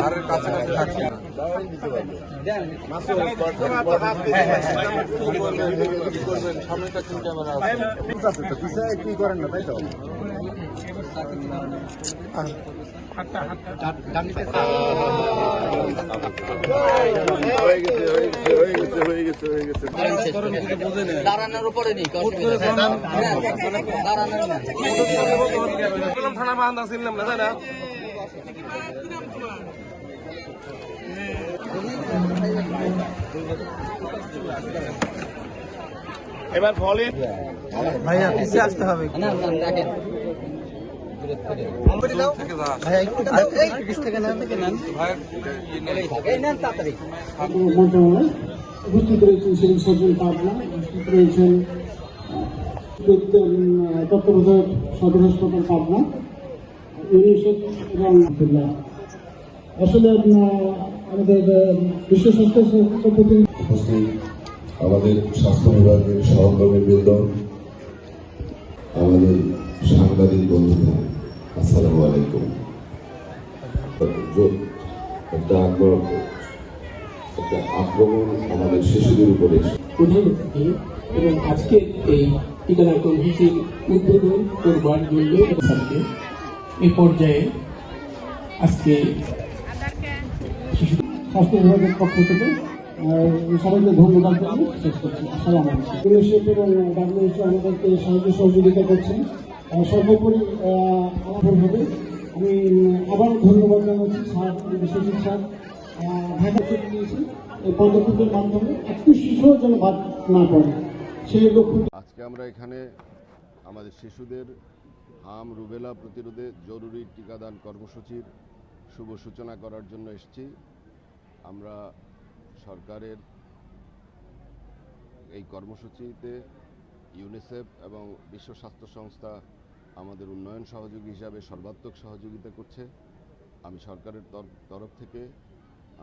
আর কাছাকাছি থাকছে সামনেটা কিন্তু ক্যামেরা কি করেন না তাই তো দাঁড়ানোর উপরে নেই থানা বান্ধা ছিলাম না তাই না এবার ফলে ভাইয়া পিছিয়ে আসতে হবে উপস্থিত রয়েছেন সিভিল সার্জন পাবনা, উপস্থিত রয়েছেন তত্ত্বাবধায়ক সদর হাসপাতাল পাবনা, ইউনিসেফ এবং আব্দুল্লাহ। আসলে আমাদের বিশ্ব স্বাস্থ্য উপস্থিত আমাদের স্বাস্থ্য বিভাগের সহকর্মীবৃন্দ, আমাদের সাংবাদিক বন্ধুরা, আসসালামু আলাইকুম। একটা আক্রমণ আমাদের শিশুদের উপরে প্রধান অতিথি এবং আজকে এই টিকাদান কর্মসূচির উদ্বোধন করবার জন্য এই পর্যায়ে আজকে স্বাস্থ্য বিভাগের পক্ষ থেকে সবাইকে ধন্যবাদ জানিয়ে শেষ করছি। আসসালামু আলাইকুম। ইউনিসেফ এবং WHO আমাদেরকে সাহায্য সহযোগিতা করছেন। সর্বোপরি আলাদাভাবে আমি আবার ধন্যবাদ জানাচ্ছি স্যার, সচিব স্যার ঢাকা থেকে নিয়েছি এই পদক্ষেপের মাধ্যমে একটু শিশুও যেন বাদ না পড়ে সেই লক্ষ্য। আজকে আমরা এখানে আমাদের শিশুদের হাম রুবেলা প্রতিরোধে জরুরি টিকাদান কর্মসূচির শুভ সূচনা করার জন্য এসেছি। আমরা সরকারের এই কর্মসূচিতে ইউনিসেফ এবং বিশ্ব স্বাস্থ্য সংস্থা আমাদের উন্নয়ন সহযোগী হিসাবে সর্বাত্মক সহযোগিতা করছে। আমি সরকারের তরফ থেকে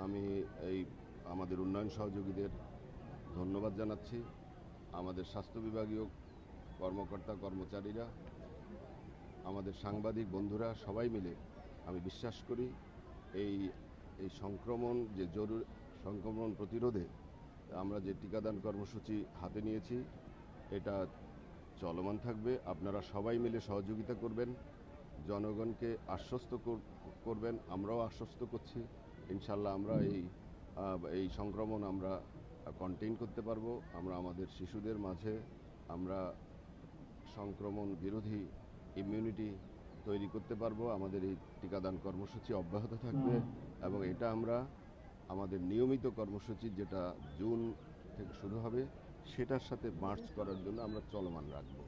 আমি আমাদের উন্নয়ন সহযোগীদের ধন্যবাদ জানাচ্ছি। আমাদের স্বাস্থ্য বিভাগীয় কর্মকর্তা কর্মচারীরা, আমাদের সাংবাদিক বন্ধুরা সবাই মিলে আমি বিশ্বাস করি এই সংক্রমণ সংক্রমণ প্রতিরোধে আমরা যে টিকাদান কর্মসূচি হাতে নিয়েছি এটা চলমান থাকবে। আপনারা সবাই মিলে সহযোগিতা করবেন, জনগণকে আশ্বস্ত করবেন। আমরাও আশ্বস্ত করছি ইনশাল্লাহ আমরা এই সংক্রমণ আমরা কন্টেইন করতে পারবো। আমরা আমাদের শিশুদের মাঝে আমরা সংক্রমণ বিরোধী ইমিউনিটি তৈরি করতে পারবো। আমাদের এই টিকাদান কর্মসূচি অব্যাহত থাকবে এবং এটা আমরা আমাদের নিয়মিত কর্মসূচি যেটা জুন থেকে শুরু হবে সেটার সাথে মার্চ করার জন্য আমরা চলমান রাখবো।